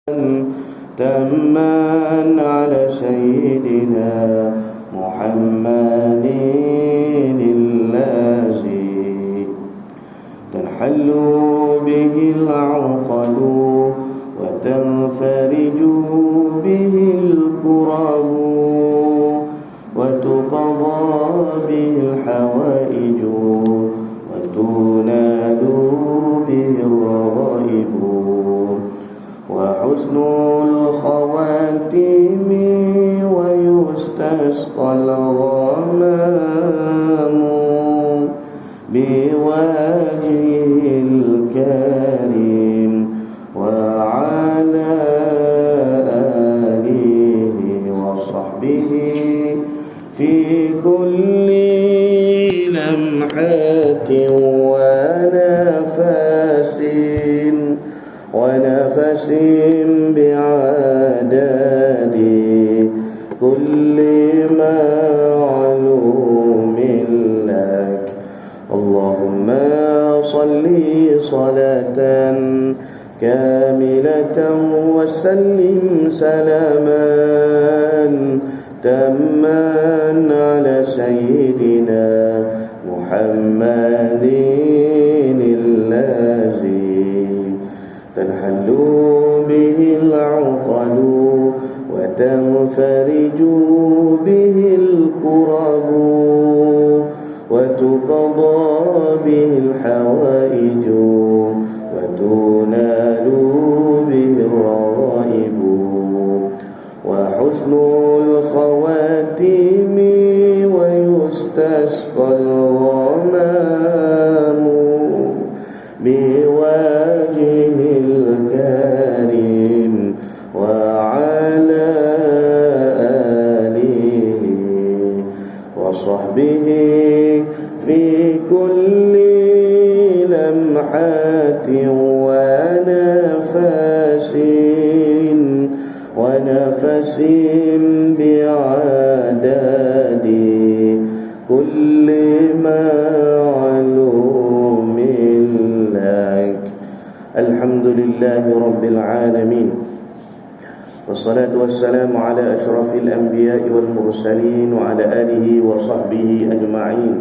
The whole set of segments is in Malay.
تمّا على سيدنا محمد الذي تنحل به العقد وتنفرج به الكرب وتقضى به الحوائج وتنال به الرغائب وحسن الخواتم ويستسقى الغمام بوجهه الكريم وعلى آله وصحبه في كل لمحة ونفس بعدد كل معلوم لك. اللهم صل صلاة كاملة وسلم سلاما تاما على سيدنا محمد الذي تنحل به العقد وتنفرج به الكرب وتقضى به الحوائج وتنال به الرغائب وحسن الخواتم ويستسقى الغمام بوجهه الكريم وعلى آله وصحبه في كل لمحة ونفس بعدد كل معلوم لك. الحمد لله رب العالمين والصلاة والسلام على أشرف الأنبياء والمرسلين وعلى آله وصحبه أجمعين.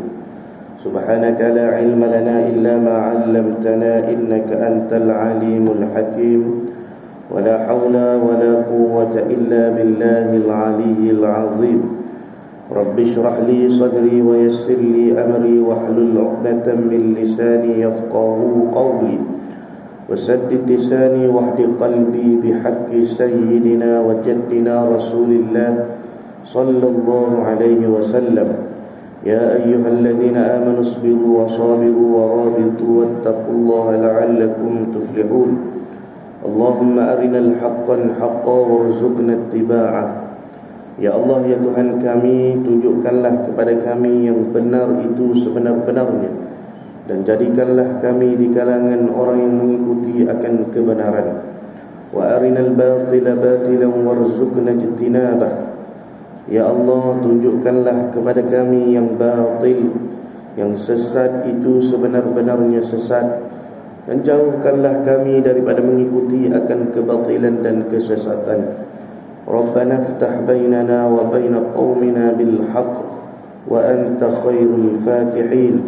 سبحانك لا علم لنا إلا ما علمتنا إنك أنت العليم الحكيم ولا حول ولا قوة إلا بالله العلي العظيم. رب اشرح لي صدري ويسر لي أمري واحلل عقدة من لساني يفقهوا قولي وسدد لساني واهد قلبي بحق سيدنا وجدنا رسول الله صلى الله عليه وسلم. يا أيها الذين آمنوا اصبروا وصابروا ورابطوا واتقوا الله لعلكم تفلحون. اللهم أرنا الحق حقا وارزقنا اتباعه. Ya Allah, ya Tuhan kami, tunjukkanlah kepada kami yang benar itu sebenar-benarnya dan jadikanlah kami di kalangan orang yang mengikuti akan kebenaran. Wa arinal batila batilan warzuqna ijtinabah. Ya Allah, tunjukkanlah kepada kami yang batil, yang sesat itu sebenar-benarnya sesat, dan jauhkanlah kami daripada mengikuti akan kebatilan dan kesesatan. Rabbana iftah bainana wa baina qaumina bil haqq wa anta khairul fatihin.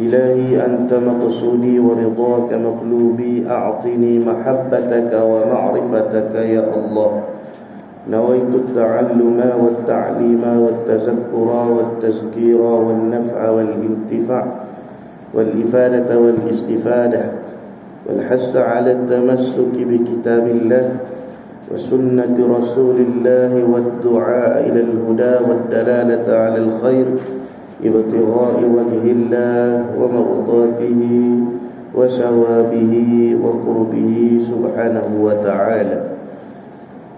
Ilahi anta maqsudi wa ridhaka maqlubi, a'tini mahabbataka wa ma'rifataka ya Allah. Nawaitu at-ta'alluma wat-ta'lima wat-tazakkura wat-tazkira wan-naf'a wal-intifa' wal-ifadata wal-istifadah wal-hassa 'ala at-tamassuki bi kitabillah وسنة رسول الله والدعاء إلى الهدى والدلالة على الخير ابتغاء وجه الله ومرضاته وثوابه وقربه سبحانه وتعالى.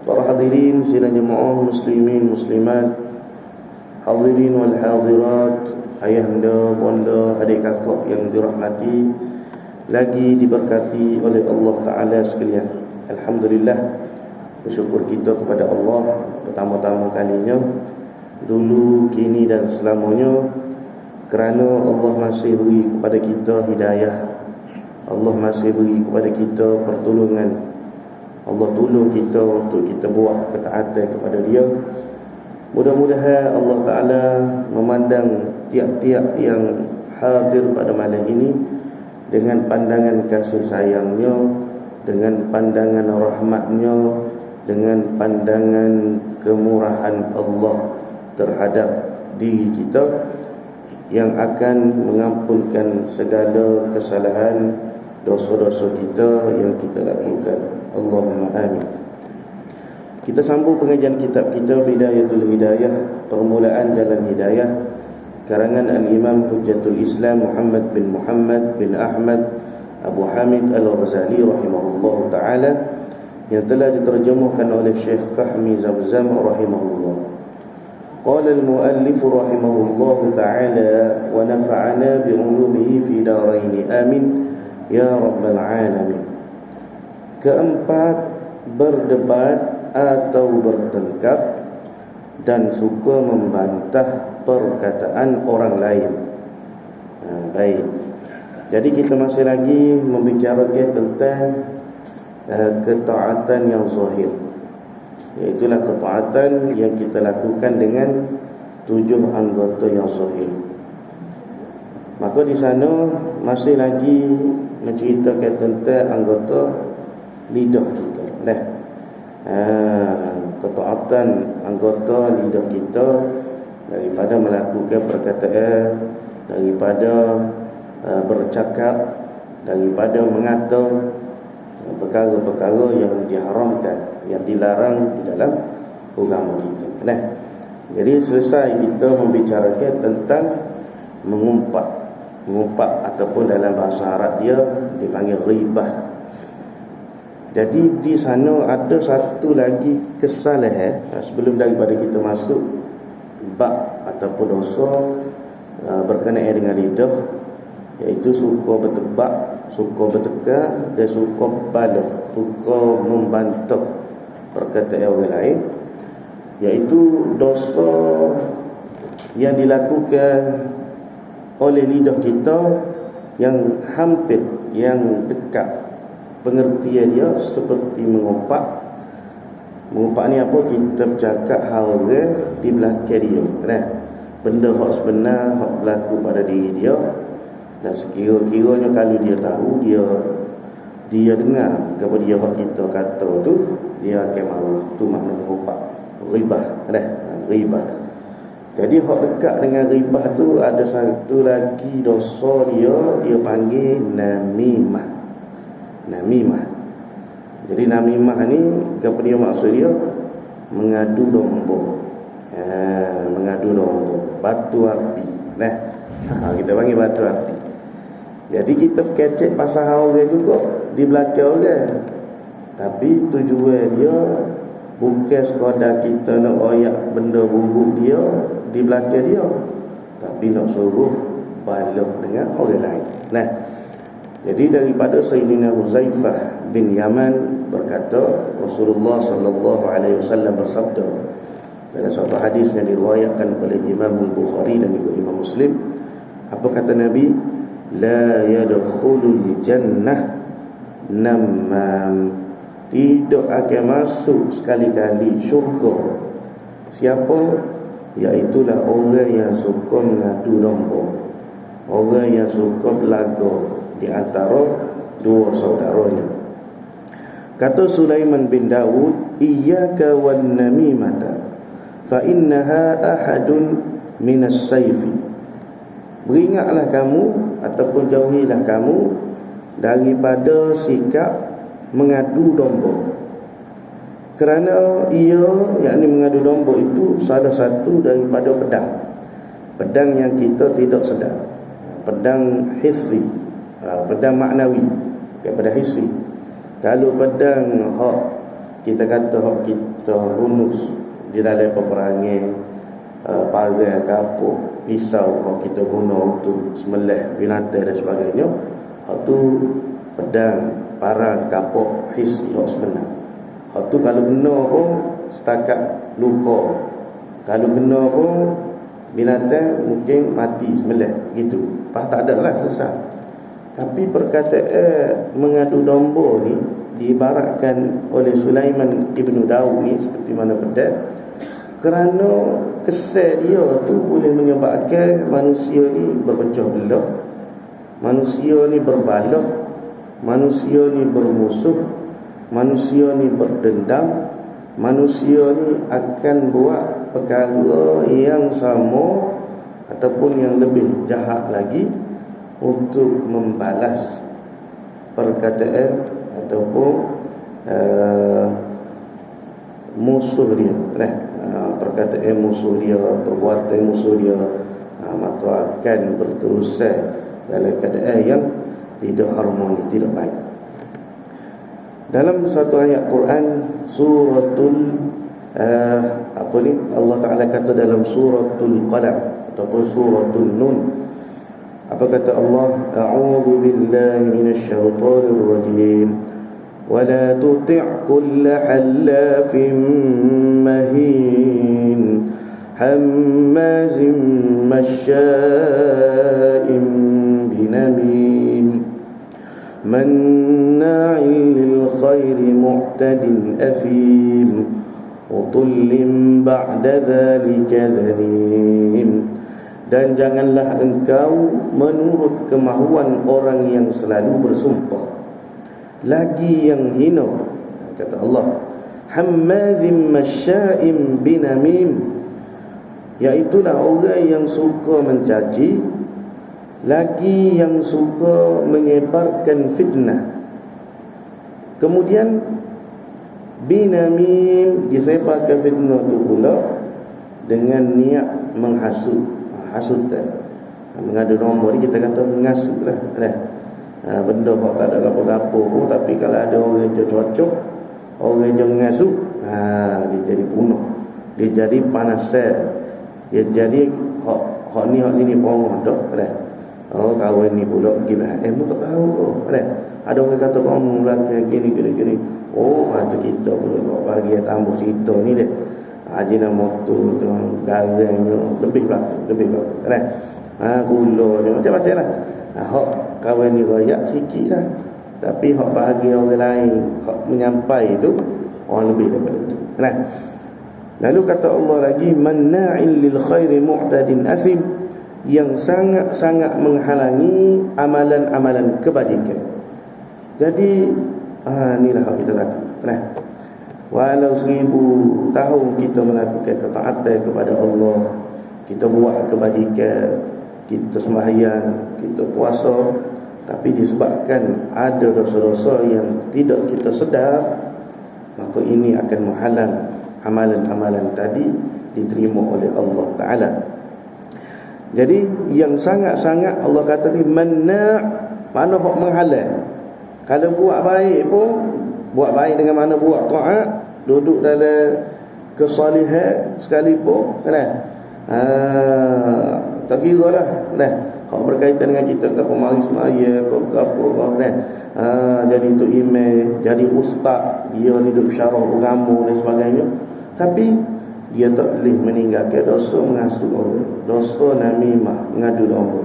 Para hadirin sidang jemaah muslimin muslimat, hadirin wal hadirat, ayahanda, bonda, adik kakak yang dirahmati lagi diberkati oleh Allah Ta'ala sekalian. Alhamdulillah, bersyukur kita kepada Allah pertama-tama kalinya, dulu, kini dan selamanya, kerana Allah masih beri kepada kita hidayah, Allah masih beri kepada kita pertolongan, Allah tolong kita untuk kita buat ketaatan kepada dia. Mudah-mudahan Allah Ta'ala memandang tiap-tiap yang hadir pada malam ini dengan pandangan kasih sayangnya, dengan pandangan rahmatnya, dengan pandangan kemurahan Allah terhadap diri kita, yang akan mengampunkan segala kesalahan, dosa-dosa kita yang kita lakukan. Allahumma amin. Kita sambung pengajian kitab kita Bidayatul Hidayah, Permulaan Jalan Hidayah, karangan Al-Imam Hujjatul Islam Muhammad bin Muhammad bin Ahmad Abu Hamid Al-Ghazali rahimahullah ta'ala, yang telah diterjemahkan oleh Syekh Fahmi Zamzam rahimahullah. Qala al-muallif rahimahullah ta'ala wa nafa'ana bi'ulumihi fi daraini amin ya rabbal alamin. Keempat, berdebat atau bertengkar dan suka membantah perkataan orang lain. Baik. Jadi kita masih lagi membicarakan tentang ketaatan yang zahir, iaitulah ketaatan yang kita lakukan dengan 7 anggota yang zahir. Maka di sana masih lagi menceritakan tentang anggota lidah kita. Ketaatan anggota lidah kita daripada melakukan perkataan, daripada bercakap, daripada mengata perkara-perkara yang diharamkan, yang dilarang di dalam agama kita. Jadi selesai kita membicarakan tentang mengumpat ataupun dalam bahasa Arab dia dipanggil ghibah. Jadi di sana ada satu lagi kesalahan sebelum daripada kita masuk bab ataupun dosa berkenaan dengan lidah, iaitu suka bertebak, suka bertekar dan suka balah, suka membantah perkataan orang lain, iaitu dosa yang dilakukan oleh lidah kita yang hampir, yang dekat pengertian dia seperti mengumpat. Mengumpat ni apa? Kita bercakap hal orang di belakang dia, benda hak sebenar, hak berlaku pada diri dia. Dan sekira-kiranya kalau dia tahu, dia dengar kepada dia hak kita kata tu, dia akan marah. Tu makna mengumpat, ghibah. Ghibah. Jadi hak dekat dengan ghibah tu ada satu lagi dosa dia panggil namimah. Jadi namimah ni apa dia maksud dia? Mengadu domba. Mengadu domba, batu api. Kita panggil batu api. Jadi kita kecek pasal orang juga di belakang orang. Tapi tujuan dia bukan sekadar kita nak royak benda buruk dia di belakang dia, tapi nak suruh balas dengan orang lain. Jadi daripada Sayyidina Huzaifah bin Yaman berkata, Rasulullah sallallahu alaihi wasallam bersabda dalam satu hadis yang diriwayatkan oleh Imam Bukhari dan juga Imam Muslim. Apa kata Nabi? La yadkhulul jannah namam, tidak akan masuk sekali-kali syurga siapa? Iaitulah orang yang suka mengadu domba, orang yang suka berlaga di antara dua saudaranya. Kata Sulaiman bin Daud, iyyaka wan namimata fa innaha ahadun minas sayfi. Beringatlah kamu ataupun jauhilah kamu daripada sikap mengadu domba, kerana ia, yakni mengadu domba itu salah satu daripada pedang yang kita tidak sedar, pedang hissi, pedang maknawi kepada hissi. Kalau pedang hak kita kata hak kita hunus di dalam peperangan, parai, kapur, pisau hak kita guna untuk sembelih binatang dan sebagainya, hak tu pedang, parang, kapur hissi hak sebenar. Hak tu kalau kena pun setakat luka, kalau kena pun binatang mungkin mati sembelih gitu. Pas tak ada lah, selesai. Tapi perkataan mengadu domba ni diibaratkan oleh Sulaiman ibn Daud ni seperti mana pedang, kerana kesal dia tu boleh menyebabkan manusia ni berpecah belah, manusia ni berbalah, manusia ni bermusuh, manusia ni berdendam, manusia ni akan buat perkara yang sama ataupun yang lebih jahat lagi untuk membalas perkataan ataupun musuh dia, perkataan musuh dia, perbuatan musuh dia, maka akan berterusan dalam keadaan yang tidak harmoni, tidak baik. Dalam satu ayat Quran suratul Allah Ta'ala kata dalam suratul Qalam ataupun suratul Nun, apa kata Allah? A'udzu billahi minasy syaithanir rajim. Wala tuti' kulla hallafin mahin hammazin masya'in binamim manna'in lil khairi mu'tadin athim utullin ba'da dhalika dhanim. Dan janganlah engkau menurut kemahuan orang yang selalu bersumpah, lagi yang hina, kata Allah, hammazim masya'im binamim, iaitulah orang yang suka mencaci, lagi yang suka menyebarkan fitnah. Kemudian binamim, disebarkan fitnah itu pula dengan niat menghasut. Hasutan, mengadu nombor ni kita kata mengasut lah, benda kok tak ada apa-apa pun, tapi kalau ada orang yang cocok, orang yang mengasut, dia jadi bunuh, dia jadi panasan, dia jadi hak ni pongah dah. Oh, kawan ni pula gila, mu tak tahu ke, ada orang kata kamu belakang gini. Oh, ada kita pula bagi tambah cerita ni dia. Ajina motor tu, garangnya lebih belakang, gula dia macam-macam lah. Hak kawan ni royak sikit lah, tapi hak bahagia orang lain, hak menyampai tu orang lebih daripada tu. Lalu kata Allah lagi, manna'in lil khairi mu'tadin athim, yang sangat-sangat menghalangi amalan-amalan kebajikan. Jadi inilah hak kita takut. Walau 1000 tahun kita melakukan ketaatan kepada Allah, kita buat kebajikan, kita sembahyang, kita puasa, tapi disebabkan ada dosa-dosa yang tidak kita sedar, maka ini akan menghalang amalan-amalan tadi diterima oleh Allah Ta'ala. Jadi yang sangat-sangat Allah kata ni mana hak menghalang. Kalau buat baik pun, buat baik dengan mana buat taat, duduk dalam kesalihan sekalipun, tak kira lah, hak berkaitan dengan kita ke pemari semaya ke apa, jadi tu imam, jadi ustaz, dia ni duduk syarah agama dan sebagainya, tapi dia tak boleh meninggalkan dosa mengasuh orang, dosa namimah, mengadu domba.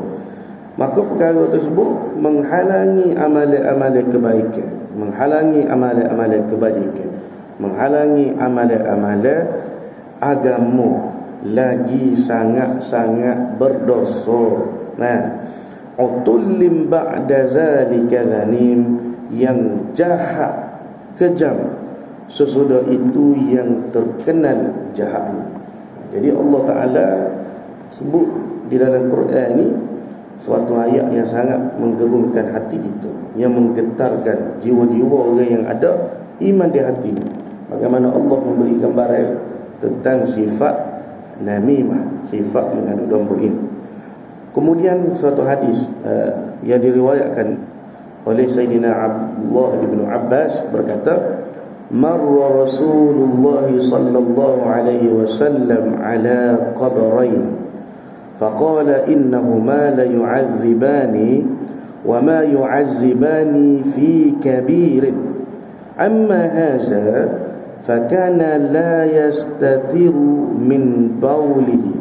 Maka perkara tersebut menghalangi amalan-amalan kebaikan, menghalangi amalan-amalan kebajikan, menghalangi amalan-amalan agama, lagi sangat-sangat berdosa. Utullim ba'da zalika zanim, yang jahat, kejam sesudah itu yang terkenal jahatnya. Jadi Allah Ta'ala sebut di dalam Quran ini suatu ayat yang sangat menggerunkan hati kita, yang menggetarkan jiwa-jiwa orang yang ada iman di hatinya. Bagaimana Allah memberi gambaran tentang sifat namimah, sifat mengadu domba ini. Kemudian suatu hadis yang diriwayatkan oleh Sayyidina Abdullah bin Abbas berkata, marra Rasulullah sallallahu alaihi wasallam ala qabrain faqala innahuma la yu'adzibani wa ma yu'adzibani fi kabirin amma hadha fakana la yastatiru min bawlihi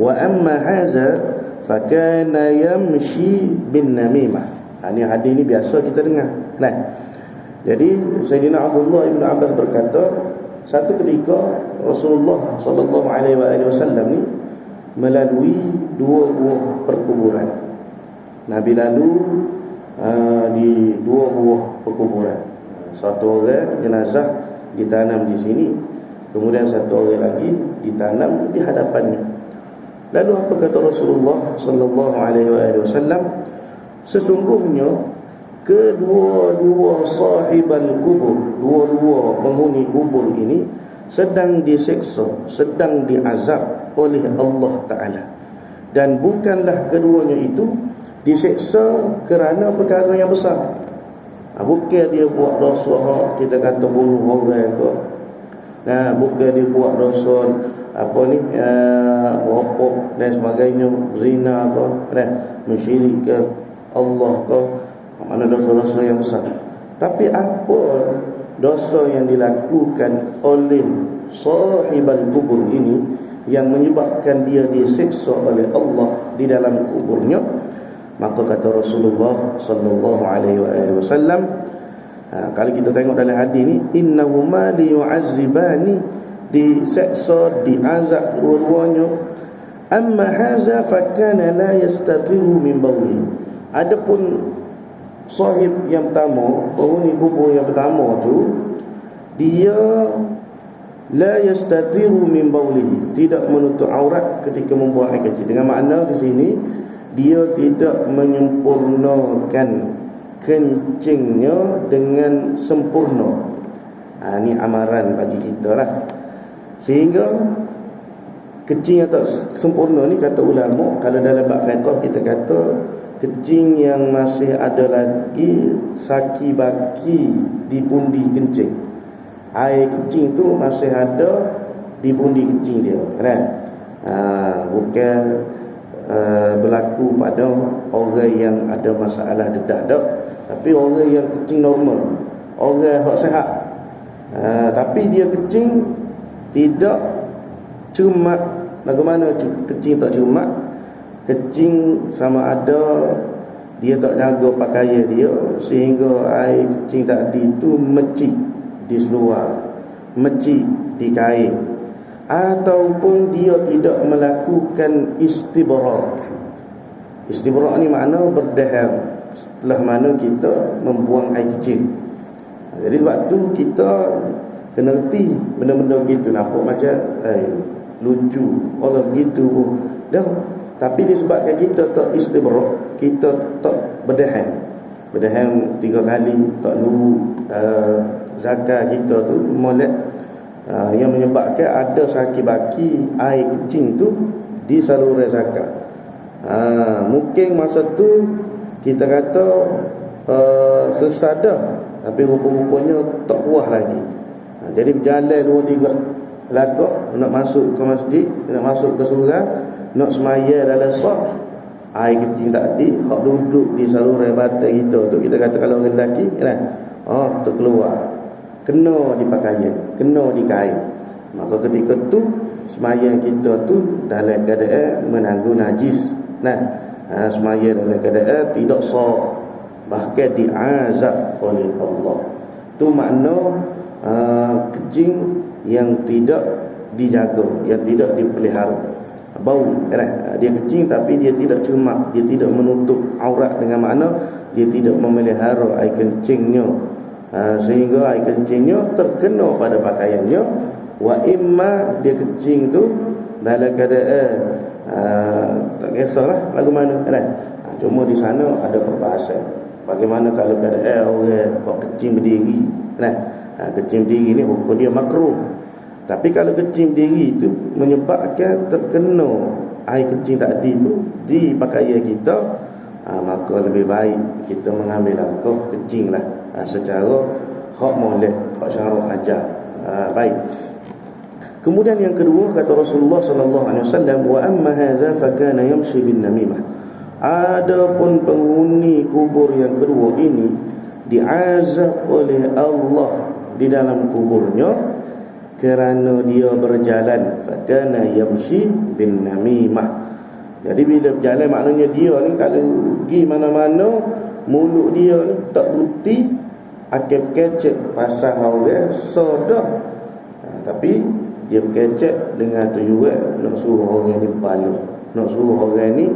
wa amma hadha fakana yamshi bin namimah. Ini hadis ni biasa kita dengar. Nah, jadi Sayyidina Abdullah bin Abbas berkata, satu ketika Rasulullah sallallahu alaihi wasallam ni melalui dua buah perkuburan. Nabi lalu di dua buah perkuburan. Satu orang jenazah ditanam di sini, kemudian satu orang lagi ditanam di hadapannya. Lalu apa kata Rasulullah sallallahu alaihi wasallam? Sesungguhnya kedua-dua sahibal kubur, dua-dua penghuni kubur ini sedang diseksa, sedang diazab oleh Allah Ta'ala. Dan bukanlah keduanya itu diseksa kerana perkara yang besar. Bukan dia buat dosa kita kata bunuh orang ke, bukan dia buat dosa rokok dan sebagainya, zina ke, mensyirik ke Allah ke, mana dosa-dosa yang besar. Tapi apa dosa yang dilakukan oleh sahibal kubur ini yang menyebabkan dia disiksa oleh Allah di dalam kuburnya? Maka kata Rasulullah sallallahu alaihi wasallam, kalau kita tengok dalam hadis ni, innahuma liyu'azzibani, diseksa, diazab kedua-duanya. Amma haza fakana la yastatiru min bawli. Adapun sahib yang pertama, penghuni kubur yang pertama tu, dia la yastatiru min bawli, tidak menutup aurat ketika membuang air kecil. Dengan makna di sini dia tidak menyempurnakan kencingnya dengan sempurna. Ini amaran bagi kita lah. Sehingga kencing yang tak sempurna ni, kata ulama, kalau dalam bab fiqh kita kata kencing yang masih ada lagi saki baki di pundi kencing. Air kencing tu masih ada di pundi kencing dia, kan? Bukan berlaku pada orang yang ada masalah dedah dak, tapi orang yang kencing normal, orang yang sihat. Tapi dia kencing tidak cermat. Bagaimana kencing tak cermat? Kencing sama ada dia tak jaga pakaian dia, sehingga air kencing tadi itu mecik di seluar, mecik di kain, ataupun dia tidak melakukan istibrak. Istibrak ni makna berdaham setelah mana kita membuang air kecil. Jadi sebab tu kita kena erti benda-benda gitu. Nampak macam lucu, Allah gitu dah. Tapi disebabkan kita tak istibrak, kita tak berdaham. Berdaham 3 kali, tak luru zakat kita tu molek, yang menyebabkan ada sakit baki air kecing tu di saluran zakat. Mungkin masa tu kita kata sesadah, tapi rupa-rupanya tak puas lagi. Jadi berjalan 2-3 lagak nak masuk ke masjid, nak masuk ke surau, nak semaya dalam saf, air kecing tadi hak duduk di saluran batin kita tu, kita kata kalau orang lelaki kan, terkeluar, kena di pakaian, kena di kain. Maka ketika tu sembahyang kita tu dalam keadaan menanggung najis. Sembahyang dalam keadaan tidak sah, bahkan diazab oleh Allah. Tu makna kencing yang tidak dijaga, yang tidak dipelihara. Bau, dia kencing tapi dia tidak cermat, dia tidak menutup aurat, dengan makna dia tidak memelihara air kencingnya, sehingga air kencingnya terkena pada pakaiannya. Wa imma dia kencing tu dalam keadaan tak kisahlah lagu mana, cuma di sana ada perbahasan. Bagaimana kalau keadaan orang buat kencing berdiri, kencing berdiri ni hukum dia makruh. Tapi kalau kencing berdiri itu menyebabkan terkena air kencing tadi itu di pakaian kita, maka lebih baik kita mengambil langkah kencinglah secara hak molek, hak syarak ajar. Baik. Kemudian yang kedua kata Rasulullah sallallahu alaihi wasallam, wa amma hadza fa kana yamshi bin namimah. Adapun penghuni kubur yang kedua ini diazab oleh Allah di dalam kuburnya kerana dia berjalan, fa kana yamshi bin namimah, Jadi bila berjalan, maknanya dia ni kalau pergi mana-mana, mulut dia ni tak berhenti akib kecek pasal orang sodah. Tapi dia berkecek dengan tujuan nak suruh orang ni baluh, nak suruh orang ni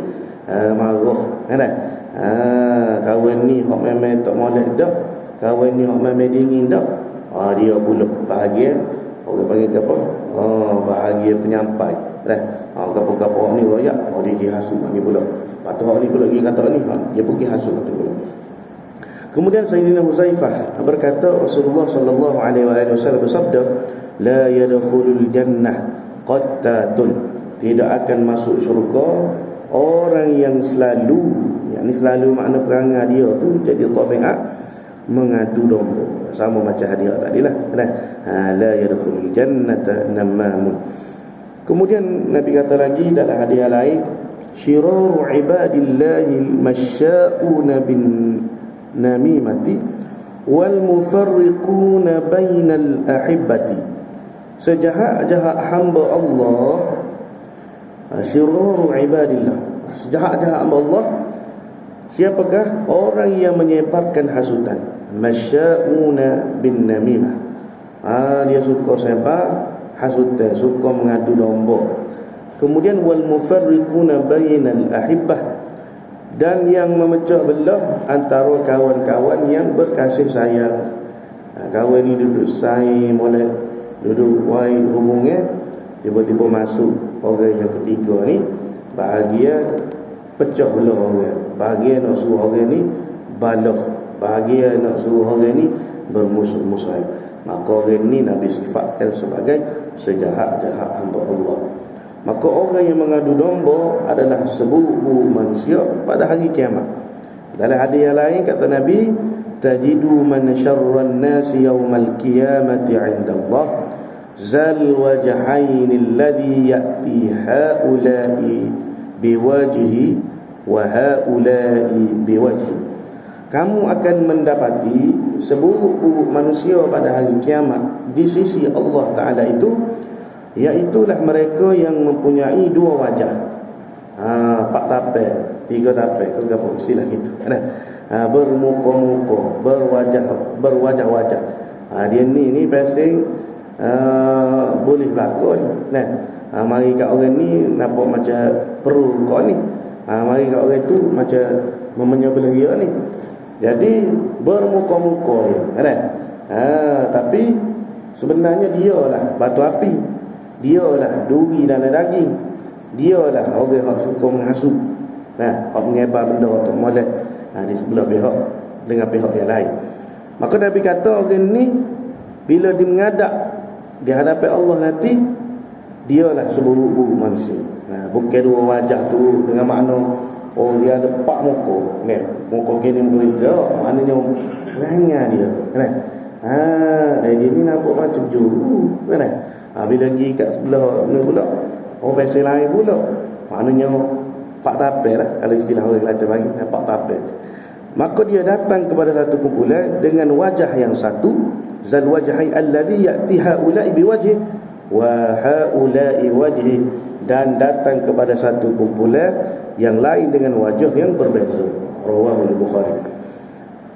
marah, kan? Kawan ni hok memang tak molek dah, kawan ni hok memang dingin dah. Dia pula bahagia. Orang panggil apa? Bahagia penyampai. Gapo-gapo ni royak, dia pergi hasut ni pula. Patut ni pula pergi kata ni, dia pergi hasut tu pula. Kemudian Sayyidina Huzaifah berkata, Rasulullah sallallahu alaihi wasallam bersabda, la yadkhulul jannah qattatun, tidak akan masuk syurga orang yang selalu, yakni selalu makna perangai dia tu jadi tabiat mengadu domba, sama macam hadiah tadilah. La yadkhulul jannata namamun. Kemudian Nabi kata lagi dalam hadiah lain, syiraru ibadillahi masya'una bin namimati wal mufarriquna bainal ahibbati. Sejahat-jahat hamba Allah, syiraru ibadillah, sejahat-jahat hamba Allah, siapakah? Orang yang menyebarkan hasutan. Masya'una bin namimah, dia suka sebar hasutan, suka mengadu domba. Kemudian wal mufarriquna bainal ahibbah, dan yang memecah belah antara kawan-kawan yang berkasih sayang. Kawan ni duduk sayang, boleh duduk wai hubungan, tiba-tiba masuk orang yang ketiga ni, bahagia pecah belah orang, bahagia nak suruh orang ni balah, bahagia nak suruh orang ni bermusuh-musuhan. Maka orang ni Nabi sifatkan sebagai sejahat-jahat hamba Allah. Maka orang yang mengadu domba adalah seburuk-buruk manusia pada hari kiamat. Dalam hadis yang lain kata Nabi, tajidu man syarran nasi yaumal qiyamati 'inda Allah zal wajhain alladhi ya'ti haula'i biwajhi wa haula'i biwajhi. Kamu akan mendapati seburuk-buruk manusia pada hari kiamat di sisi Allah Ta'ala itu, iaitulah mereka yang mempunyai dua wajah. 4 tapel, 3 tapel, itu apa istilah kita, bermuka-muka, berwajah-wajah. Dia ni pasti boleh berlakon. Mari kat orang ni nampak macam perlu kau ni, mari kat orang tu macam memenyebelah dia ni. Jadi bermuka-muka dia, tapi sebenarnya dialah batu api, dialah duri dalam daging, dialah orang yang suka menghasut, hak mengebar benda untuk molek di sebelah pihak dengan pihak yang lain. Maka Nabi kata orang ni bila dia menghadap di hadapan Allah nanti, dialah seburuk-buruk manusia. Bukan dua wajah tu dengan makna dia ada 4 muka, muka kini muka dia, maknanya perangai dia, dia ni nampak macam juru, bila pergi kat sebelah ni pula orang pasal lain pula, maknanya 4 tapel lah, kalau istilah orang Kelantan bagi 4 tapel. Maka dia datang kepada satu kumpulan dengan wajah yang satu, zal wajhai alladhi ya'ti haula'i biwajhi wa haula'i wajhi, dan datang kepada satu kumpulan yang lain dengan wajah yang berbeza. Rawahul Bukhari.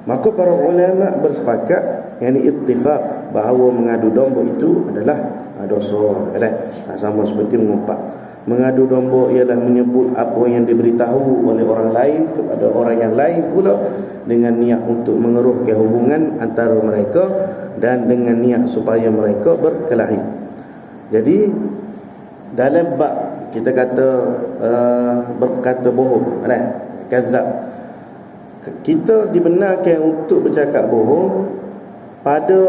Maka para ulama bersepakat, yakni ittifaq, bahawa mengadu domba itu adalah dosa. Sama seperti mengumpat. Mengadu domba ialah menyebut apa yang diberitahu oleh orang lain kepada orang yang lain pula, dengan niat untuk mengeruhkan hubungan antara mereka dan dengan niat supaya mereka berkelahi. Jadi dalam bab kita kata berkata bohong, kazab, kita dibenarkan untuk bercakap bohong pada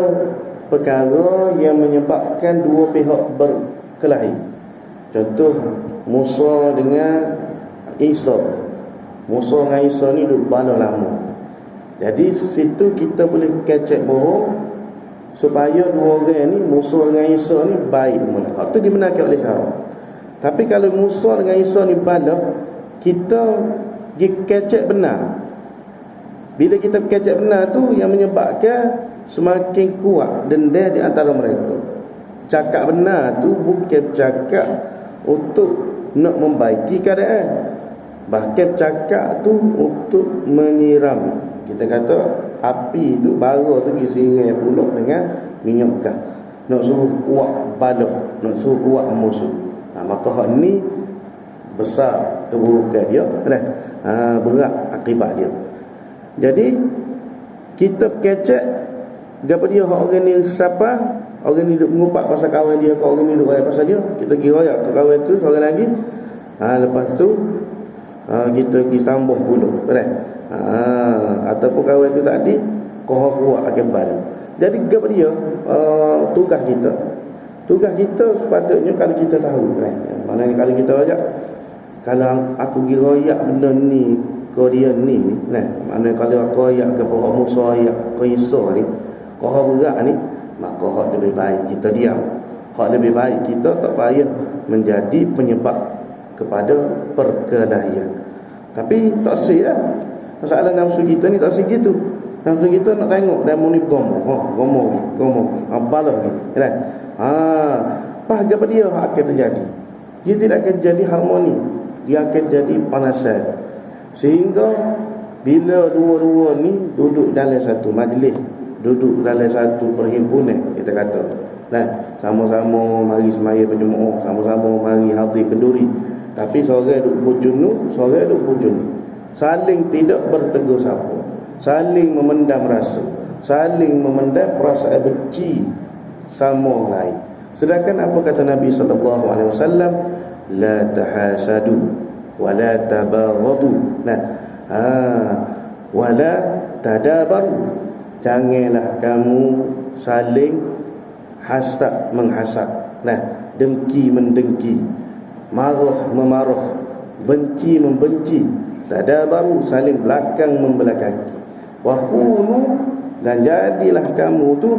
perkara yang menyebabkan dua pihak berkelahi. Contoh Musa dengan Isa. Musa dengan Isa ni duduk bala lama. Jadi situ kita boleh kecek bohong supaya dua orang ni, Musa dengan Isa ni, baik mula. Itu dibenarkan oleh syarak. Tapi kalau Musa dengan Isa ni bala, kita kecek benar. Bila kita kecek benar tu yang menyebabkan semakin kuat dendam di antara mereka. Cakap benar tu bukan cakap untuk nak membaiki keadaan, Bahkan cakap tu untuk menyiram. Kita kata api tu, bara tu disirai pula dengan minyak gas. Nak suruh kuat balah, nak suruh kuat musuh. Maka hak ni besar keburukan dia, berat akibat dia. Jadi kita kecek gapo dia hak orang ni siapa, orang ni duk mengupak pasal kawan dia, kau orang ni duk royak pasal dia, kita kira ya kawan tu seorang lagi. Lepas tu kita tambah pula, ataupun kawan tu tadi kau kuat akibat. Jadi gapo dia tugas kita sepatutnya kalau kita tahu, maknanya kalau kita ajak, kalau aku kira royak benda ni kau dia ni, maknanya kalau aku royak ke pokok Musa, royak ke Isa ni, kau berat ni, maka hak lebih baik kita diam. Hak lebih baik kita tak payah menjadi penyebab kepada perkelahian. Tapi tak sia lah. Masalah nafsu kita ni tak sia gitu. Nafsu kita nak tengok dan muni gomoh, abalah ni, kan? Pas apa dia akan terjadi? Dia tidak akan jadi harmoni. Dia akan jadi panasan. Sehingga bila dua-dua ni duduk dalam satu majlis, duduk dalam satu perhimpunan, kita kata, sama-sama mari semaya berjemaah, sama-sama mari hadir kenduri, tapi seorang duduk berjunuk, seorang duduk berjunuk, saling tidak bertegur sapa, saling memendam rasa, saling memendam perasaan benci sama lain. Sedangkan apa kata Nabi sallallahu alaihi wasallam, la tahasadu wa la tabaghadu, wa la tadabaru, janganlah kamu saling hasad menghasad, dengki mendengki, marah memarah, benci membenci, tadabaru saling belakang membelakangi, wa kunu, dan jadilah kamu tu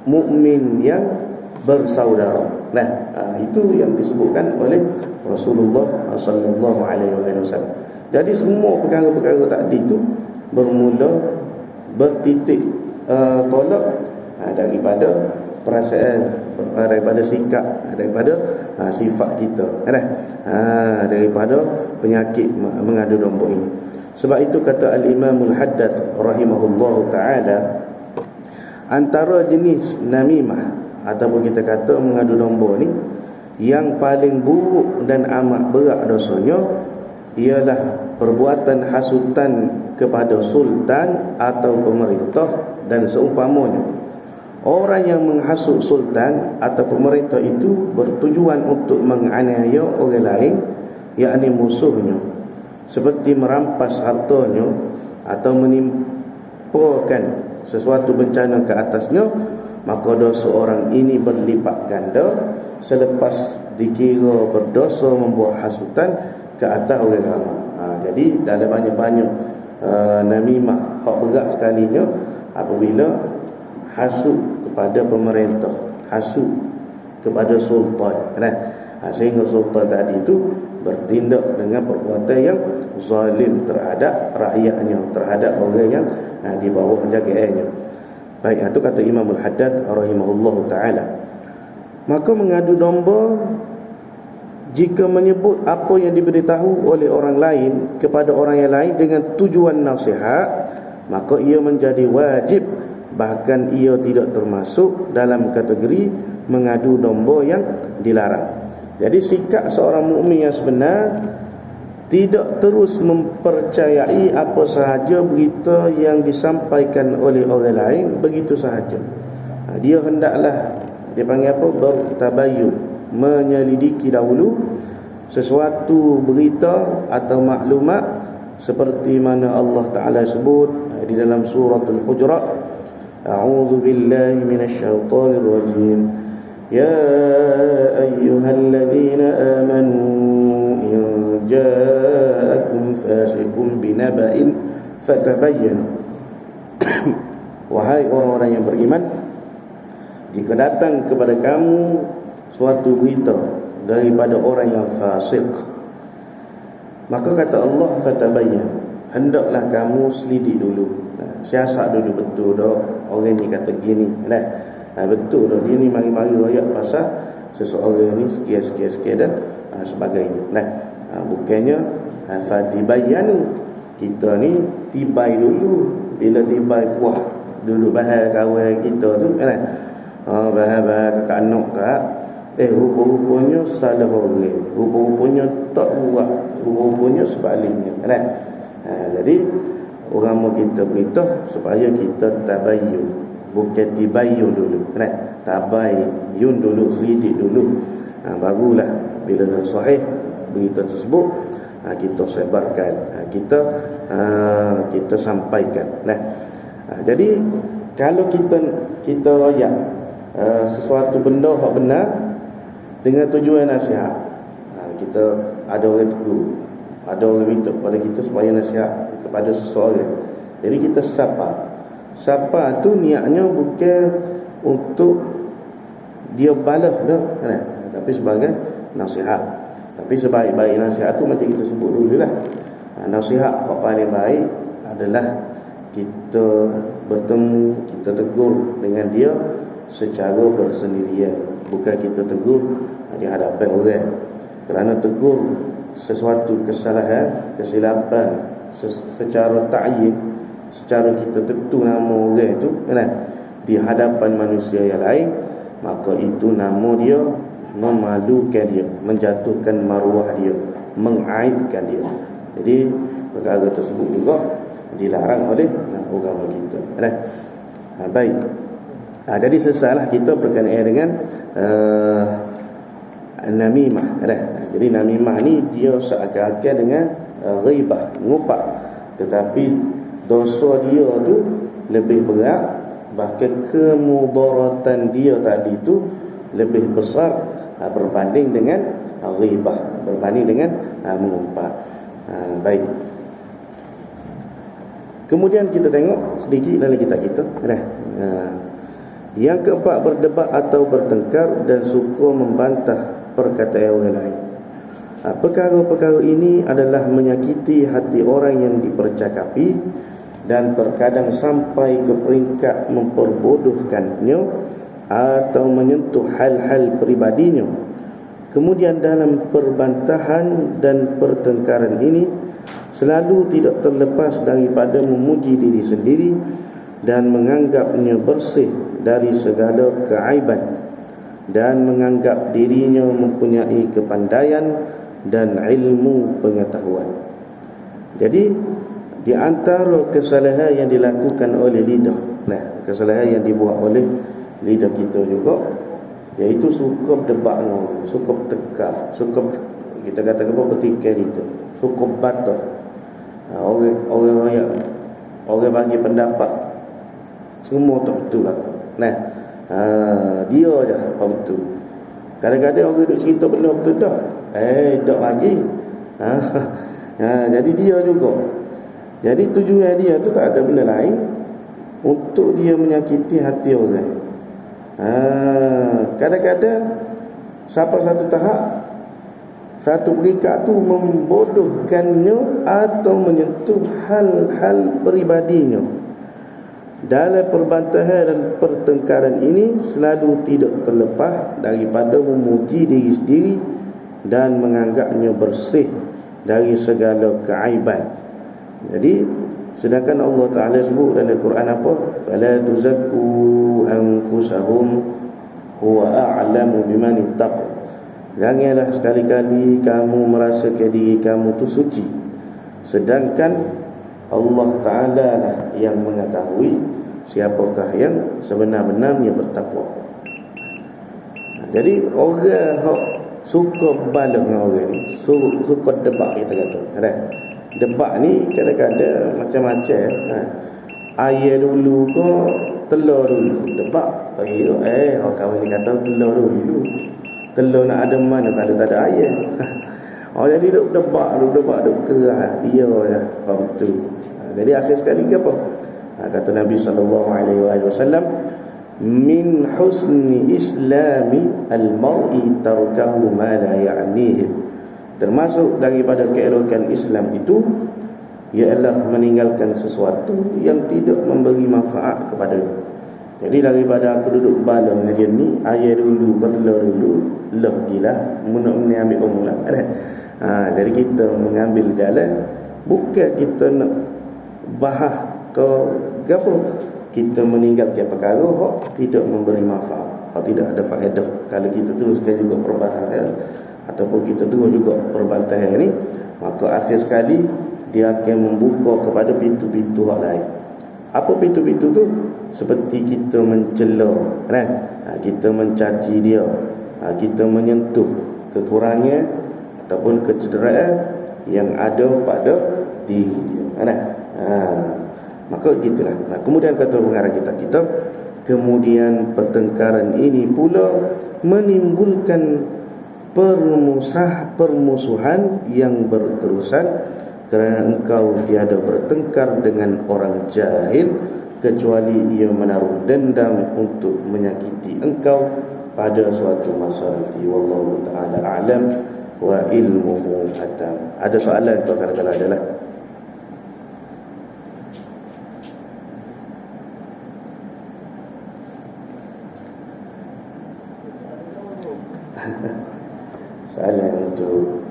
mukmin yang bersaudara. Itu yang disebutkan oleh Rasulullah sallallahu alaihi wasallam. Jadi semua perkara-perkara tadi itu bermula bertitik tolak daripada perasaan, daripada sikap, daripada sifat kita, daripada penyakit mengadu domba ini. Sebab itu kata Al-Imamul Haddad rahimahullahu ta'ala, antara jenis namimah ataupun kita kata mengadu domba ni, yang paling buruk dan amat berat dosanya ialah perbuatan hasutan kepada sultan atau pemerintah dan seumpamanya. Orang yang menghasut sultan atau pemerintah itu bertujuan untuk menganiaya orang lain, yakni musuhnya, seperti merampas hartanya atau menimpakan sesuatu bencana ke atasnya, maka dosa orang ini berlipat ganda selepas dikira berdosa membuat hasutan ke atas orang ramai. Jadi dalam banyak-banyak namimah hak berat sekalinya apabila hasut kepada pemerintah, hasut kepada sultan, sehingga sultan tadi itu bertindak dengan perbuatan yang zalim terhadap rakyatnya, terhadap orang yang di bawah jagaannya. Baik, itu kata Imamul Haddad rahimahullahu ta'ala. Maka mengadu domba, jika menyebut apa yang diberitahu oleh orang lain kepada orang yang lain dengan tujuan nasihat, maka ia menjadi wajib, bahkan ia tidak termasuk dalam kategori mengadu domba yang dilarang. Jadi sikap seorang mukmin yang sebenar tidak terus mempercayai apa sahaja berita yang disampaikan oleh orang lain begitu sahaja. Dia hendaklah, dia panggil apa, bertabayun, menyelidiki dahulu sesuatu berita atau maklumat, seperti mana Allah Ta'ala sebut di dalam suratul Hujurat, a'udzu billahi minasyaitonir rajim, ya ayyuhalladzina amanu in ja'akum fasiqun binaba'in fatabayyanu. Wahai orang-orang yang beriman, jika datang kepada kamu suatu berita daripada orang yang fasik, maka kata Allah, fatabayyan, hendaklah kamu selidik dulu, siasat dulu betul dah orang ni kata gini, betul dah dia ni mari-mari royak pasal seseorang ni sekian dan sebagainya. Bukannya Fatibayanu, kita ni tibai dulu. Bila tibai puah duduk bahar kawan kita tu kan, bahar kakak anak kak, rupa-rupanya salah orang, rupa-rupanya tak buat, rupa-rupanya sebaliknya kan. Jadi orang mau kita beritahu supaya kita tabayyun, bukan tibayyun dulu kan. Tabayyun dulu, selidik dulu, barulah bila dah sahih berita tersebut kita sebarkan, kita sampaikan. Jadi kalau kita royak sesuatu benda hak benar dengan tujuan nasihat, kita ada orang tegur, ada orang minta kepada kita supaya nasihat kepada seseorang. Jadi kita sapa tu niatnya bukan untuk dia balas dah kan? Tapi sebagai nasihat. Tapi sebaik-baik nasihat tu macam kita sebut dulu lah. Nasihat yang paling baik adalah kita bertemu, kita tegur dengan dia secara bersendirian, bukan kita tegur di hadapan orang. Kerana tegur sesuatu kesalahan, kesilapan secara ta'yin, secara kita tentu nama orang tu kan, di hadapan manusia yang lain, maka itu nama dia memalukan dia, menjatuhkan maruah dia, mengaibkan dia. Jadi perkara tersebut juga dilarang oleh agama kita. Baik. Jadi sesalah kita berkenaan dengan namimah. Jadi namimah ni dia seakan-akan dengan ghibah, ngupak, tetapi dosa dia tu lebih berat, bahkan kemudaratan dia tadi tu lebih besar berbanding dengan ghibah, berbanding dengan mengumpat. Baik. Kemudian kita tengok sedikit dalam kitab kita. Yang keempat, berdebat atau bertengkar dan suka membantah perkataan orang lain. Perkara-perkara ini adalah menyakiti hati orang yang dipercakapi dan terkadang sampai ke peringkat memperbodohkannya atau menyentuh hal-hal pribadinya. Kemudian dalam perbantahan dan pertengkaran ini selalu tidak terlepas daripada memuji diri sendiri dan menganggapnya bersih dari segala keaiban, dan menganggap dirinya mempunyai kepandaian dan ilmu pengetahuan. Jadi di antara kesalahan yang dilakukan oleh lidah, kesalahan yang dibuat oleh lidah kita juga, iaitu suka berdebat dengan orang, suka bertekar, suka kita kata apa, bertikai itu, suka bantah. Orang bagi pendapat semua tak betul lah. Dia je apa betul. Kadang-kadang orang duk cerita benda betul dah, tak lagi. Jadi dia juga. Jadi tujuan dia tu tak ada benda lain untuk dia menyakiti hati orang. Kadang-kadang sampai satu tahap, satu peringkat tu membodohkannya atau menyentuh hal-hal pribadinya. Dalam perbantahan dan pertengkaran ini selalu tidak terlepas daripada memuji diri sendiri dan menganggapnya bersih dari segala keaiban. Jadi sedangkan Allah Ta'ala sebut dalam Quran apa? Fala tuzakku anfusahum huwa a'lamu biman ittaqa. Janganlah sekali-kali kamu merasakan diri kamu tu suci, sedangkan Allah Ta'ala lah yang mengetahui siapakah yang sebenar-benarnya bertakwa. Jadi orang yang suka balas dengan orang ni, suka debat, kita kata. Debat ni kadang-kadang macam-macam. Ayah dulu ke telur dulu debat. Tak kira orang kawan ni kata telur dulu. Telur nak ada mana kalau tak ada ayah. Jadi duk debat, duk kerah dia je apa betul. Jadi akhir sekali ke apa? Kata Nabi SAW, min husni islami al-mar'i tarkahu ma la ya'nihi. Termasuk daripada keelokan Islam itu ialah meninggalkan sesuatu yang tidak memberi manfaat kepada dia. Jadi daripada aku duduk bala dengan dia ni, ayah dulu, kau telur dulu, lah gila, munak ni ambil kamu lah. Jadi kita mengambil jalan bukan kita nak bahas ke apa, kita meninggalkan perkara hak tidak memberi manfaat, hak tidak ada faedah. Kalau kita teruskan juga perbahas ataupun kita terus juga perbantaian ini, maka akhir sekali dia akan membuka kepada pintu-pintu hak lain. Apa pintu-pintu tu? Seperti kita mencela, kan? Kita mencaci dia, kita menyentuh kekurangan ataupun kecederaan yang ada pada diri dia, kan? Maka gitulah. Kemudian kata pengarang kita kemudian pertengkaran ini pula menimbulkan permusuhan yang berterusan, kerana engkau tiada bertengkar dengan orang jahil kecuali ia menaruh dendam untuk menyakiti engkau pada suatu masa nanti. Wallahu ta'ala a'lam wa ilmuhu atam. Ada soalan tu kalau ada lah. Soalan untuk